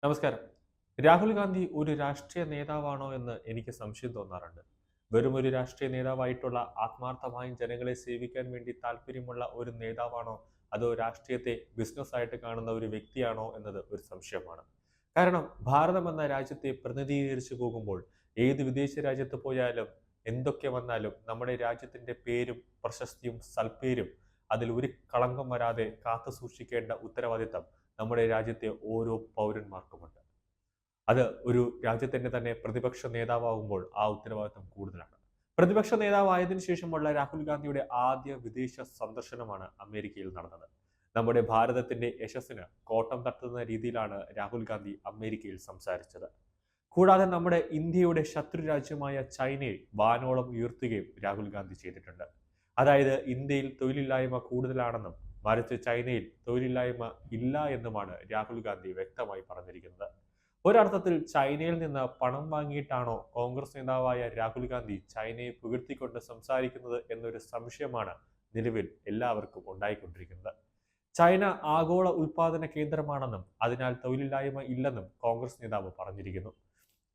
നമസ്കാരം. രാഹുൽ ഗാന്ധി ഒരു രാഷ്ട്രീയ നേതാവാണോ എന്ന് എനിക്ക് സംശയം തോന്നാറുണ്ട്. വെറും ഒരു രാഷ്ട്രീയ നേതാവായിട്ടുള്ള ആത്മാർത്ഥമായും ജനങ്ങളെ സേവിക്കാൻ വേണ്ടി താല്പര്യമുള്ള ഒരു നേതാവാണോ, അതോ രാഷ്ട്രീയത്തെ ബിസിനസ് ആയിട്ട് കാണുന്ന ഒരു വ്യക്തിയാണോ എന്നത് ഒരു സംശയമാണ്. കാരണം ഭാരതം എന്ന രാജ്യത്തെ പ്രതിനിധീകരിച്ചു പോകുമ്പോൾ ഏത് വിദേശ രാജ്യത്ത് പോയാലും എന്തൊക്കെ വന്നാലും നമ്മുടെ രാജ്യത്തിന്റെ പേരും പ്രശസ്തിയും സൽപ്പേരും അതിൽ ഒരു കളങ്കം വരാതെ കാത്തു സൂക്ഷിക്കേണ്ട ഉത്തരവാദിത്തം നമ്മുടെ രാജ്യത്തെ ഓരോ പൗരന്മാർക്കുമുണ്ട്. അത് ഒരു രാജ്യത്തിന്റെ തന്നെ പ്രതിപക്ഷ നേതാവാകുമ്പോൾ ആ ഉത്തരവാദിത്തം കൂടുതലാണ്. പ്രതിപക്ഷ നേതാവായതിനു ശേഷമുള്ള രാഹുൽ ഗാന്ധിയുടെ ആദ്യ വിദേശ സന്ദർശനമാണ് അമേരിക്കയിൽ നടന്നത്. നമ്മുടെ ഭാരതത്തിന്റെ യശസ്സിന് കോട്ടം തട്ടുന്ന രീതിയിലാണ് രാഹുൽ ഗാന്ധി അമേരിക്കയിൽ സംസാരിച്ചത്. കൂടാതെ നമ്മുടെ ഇന്ത്യയുടെ ശത്രു രാജ്യമായ ചൈനയെ വാനോളം ഉയർത്തുകയും രാഹുൽ ഗാന്ധി ചെയ്തിട്ടുണ്ട്. അതായത് ഇന്ത്യയിൽ തൊഴിലില്ലായ്മ കൂടുതലാണെന്നും മറിച്ച് ചൈനയിൽ തൊഴിലില്ലായ്മ ഇല്ല എന്നുമാണ് രാഹുൽ ഗാന്ധി വ്യക്തമായി പറഞ്ഞിരിക്കുന്നത്. ഒരർത്ഥത്തിൽ ചൈനയിൽ നിന്ന് പണം വാങ്ങിയിട്ടാണോ കോൺഗ്രസ് നേതാവായ രാഹുൽ ഗാന്ധി ചൈനയെ പുകഴ്ത്തിക്കൊണ്ട് സംസാരിക്കുന്നത് എന്നൊരു സംശയമാണ് നിലവിൽ എല്ലാവർക്കും ഉണ്ടായിക്കൊണ്ടിരിക്കുന്നത്. ചൈന ആഗോള ഉൽപാദന കേന്ദ്രമാണെന്നും അതിനാൽ തൊഴിലില്ലായ്മ ഇല്ലെന്നും കോൺഗ്രസ് നേതാവ് പറഞ്ഞിരിക്കുന്നു.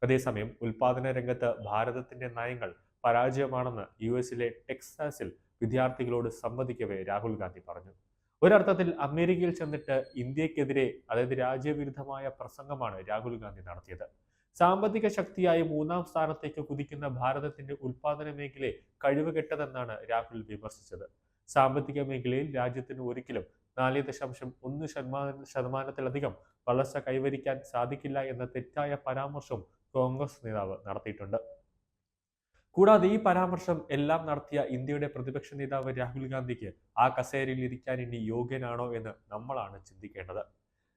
അതേസമയം ഉൽപാദന രംഗത്ത് ഭാരതത്തിന്റെ നയങ്ങൾ പരാജയമാണെന്ന് യുഎസിലെ ടെക്സാസിൽ വിദ്യാർത്ഥികളോട് സംവദിക്കവേ രാഹുൽ ഗാന്ധി പറഞ്ഞു. ഒരർത്ഥത്തിൽ അമേരിക്കയിൽ ചെന്നിട്ട് ഇന്ത്യക്കെതിരെ, അതായത് രാജ്യവിരുദ്ധമായ പ്രസംഗമാണ് രാഹുൽ ഗാന്ധി നടത്തിയത്. സാമ്പത്തിക ശക്തിയായി മൂന്നാം സ്ഥാനത്തേക്ക് കുതിക്കുന്ന ഭാരതത്തിന്റെ ഉൽപാദന മേഖലയെ കഴിവുകെട്ടതെന്നാണ് രാഹുൽ വിമർശിച്ചത്. സാമ്പത്തിക മേഖലയിൽ രാജ്യത്തിന് ഒരിക്കലും 4.1% വളർച്ച കൈവരിക്കാൻ സാധിക്കില്ല എന്ന തെറ്റായ പരാമർശം കോൺഗ്രസ് നേതാവ് നടത്തിയിട്ടുണ്ട്. കൂടാതെ ഈ പരാമർശം എല്ലാം നടത്തിയ ഇന്ത്യയുടെ പ്രതിപക്ഷ നേതാവ് രാഹുൽ ഗാന്ധിക്ക് ആ കസേരയിൽ ഇരിക്കാൻ ഇനി യോഗ്യനാണോ എന്ന് നമ്മളാണ് ചിന്തിക്കേണ്ടത്.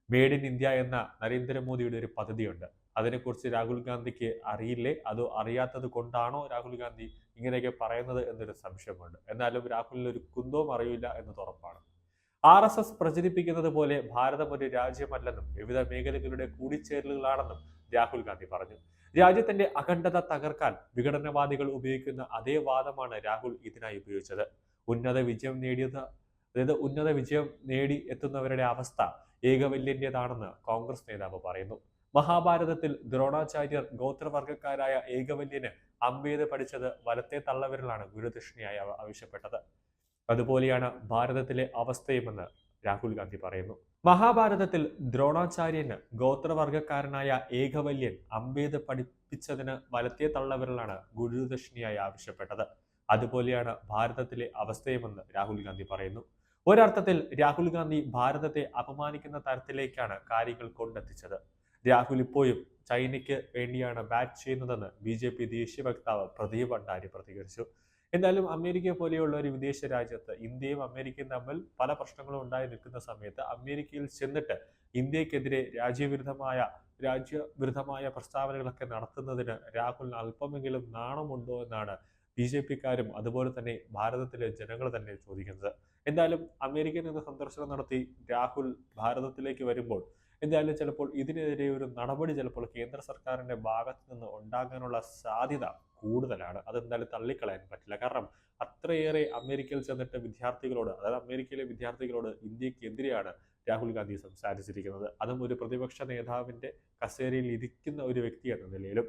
മെയ്ഡ് ഇൻ ഇന്ത്യ എന്ന നരേന്ദ്രമോദിയുടെ ഒരു പദ്ധതിയുണ്ട്. അതിനെക്കുറിച്ച് രാഹുൽ ഗാന്ധിക്ക് അറിയില്ലേ, അതോ അറിയാത്തത് കൊണ്ടാണോ രാഹുൽ ഗാന്ധി ഇങ്ങനെയൊക്കെ പറയുന്നത് എന്നൊരു സംശയമുണ്ട്. എന്നാലും രാഹുലിന് ഒരു കുന്തവും അറിയില്ല എന്നത് ഉറപ്പാണ്. RSS പ്രചരിപ്പിക്കുന്നത് പോലെ ഭാരതം ഒരു രാജ്യമല്ലെന്നും വിവിധ മേഖലകളുടെ കൂടിച്ചേരലുകളാണെന്നും രാഹുൽ ഗാന്ധി പറഞ്ഞു. രാജ്യത്തിന്റെ അഖണ്ഡത തകർക്കാൻ വിഘടനവാദികൾ ഉപയോഗിക്കുന്ന അതേ വാദമാണ് രാഹുൽ ഇതിനായി ഉപയോഗിച്ചത്. ഉന്നത വിജയം നേടിയത് ഉന്നത വിജയം നേടി എത്തുന്നവരുടെ അവസ്ഥ ഏകവല്യന്റേതാണെന്ന് കോൺഗ്രസ് നേതാവ് പറയുന്നു. മഹാഭാരതത്തിൽ ദ്രോണാചാര്യർ ഗോത്രവർഗക്കാരായ ഏകവല്യന് അമ്പെയ്ത് പഠിച്ചത് വലത്തെ തള്ളവിരലാണ് ഗുരുദക്ഷിണയായി ആവശ്യപ്പെട്ടത്. അതുപോലെയാണ് ഭാരതത്തിലെ അവസ്ഥയുമെന്ന് രാഹുൽ ഗാന്ധി പറയുന്നു. മഹാഭാരതത്തിൽ ദ്രോണാചാര്യന് ഗോത്രവർഗക്കാരനായ ഏകവല്യൻ അമ്പെയ്ത് പഠിപ്പിച്ചതിന് വലത്തെ തള്ളവിരലാണ് ഗുരുദക്ഷിണയായി ആവശ്യപ്പെട്ടത്. അതുപോലെയാണ് ഭാരതത്തിലെ അവസ്ഥയുമെന്ന് രാഹുൽ ഗാന്ധി പറയുന്നു. ഒരർത്ഥത്തിൽ രാഹുൽ ഗാന്ധി ഭാരതത്തെ അപമാനിക്കുന്ന തരത്തിലേക്കാണ് കാര്യങ്ങൾ കൊണ്ടെത്തിച്ചത്. രാഹുൽ ഇപ്പോഴും ചൈനയ്ക്ക് വേണ്ടിയാണ് ബാറ്റ് ചെയ്യുന്നതെന്ന് BJP ദേശീയ വക്താവ് പ്രദീപ് ഭണ്ഡാരി പ്രതികരിച്ചു. എന്തായാലും അമേരിക്ക പോലെയുള്ള ഒരു വിദേശ രാജ്യത്ത് ഇന്ത്യയും അമേരിക്കയും തമ്മിൽ പല പ്രശ്നങ്ങളും ഉണ്ടായി നിൽക്കുന്ന സമയത്ത് അമേരിക്കയിൽ ചെന്നിട്ട് ഇന്ത്യക്കെതിരെ രാജ്യവിരുദ്ധമായ പ്രസ്താവനകളൊക്കെ നടത്തുന്നതിന് രാഹുലിന് അല്പമെങ്കിലും നാണമുണ്ടോ എന്നാണ് BJP-ക്കാരും അതുപോലെ തന്നെ ഭാരതത്തിലെ ജനങ്ങൾ തന്നെ ചോദിക്കുന്നത്. എന്തായാലും അമേരിക്കയിൽ നിന്ന് സന്ദർശനം നടത്തി രാഹുൽ ഭാരതത്തിലേക്ക് വരുമ്പോൾ എന്തായാലും ചിലപ്പോൾ ഇതിനെതിരെ ഒരു നടപടി ചിലപ്പോൾ കേന്ദ്ര സർക്കാരിന്റെ ഭാഗത്ത് നിന്ന് ഉണ്ടാകാനുള്ള സാധ്യത കൂടുതലാണ്. അതെന്തായാലും തള്ളിക്കളയാൻ പറ്റില്ല. കാരണം അത്രയേറെ അമേരിക്കയിൽ ചെന്നിട്ട് വിദ്യാർത്ഥികളോട്, അതായത് അമേരിക്കയിലെ വിദ്യാർത്ഥികളോട് ഇന്ത്യക്കെതിരെയാണ് രാഹുൽ ഗാന്ധി സംസാരിച്ചിരിക്കുന്നത്. അതും ഒരു പ്രതിപക്ഷ നേതാവിന്റെ കസേരയിൽ ഇരിക്കുന്ന ഒരു വ്യക്തി എന്ന നിലയിലും.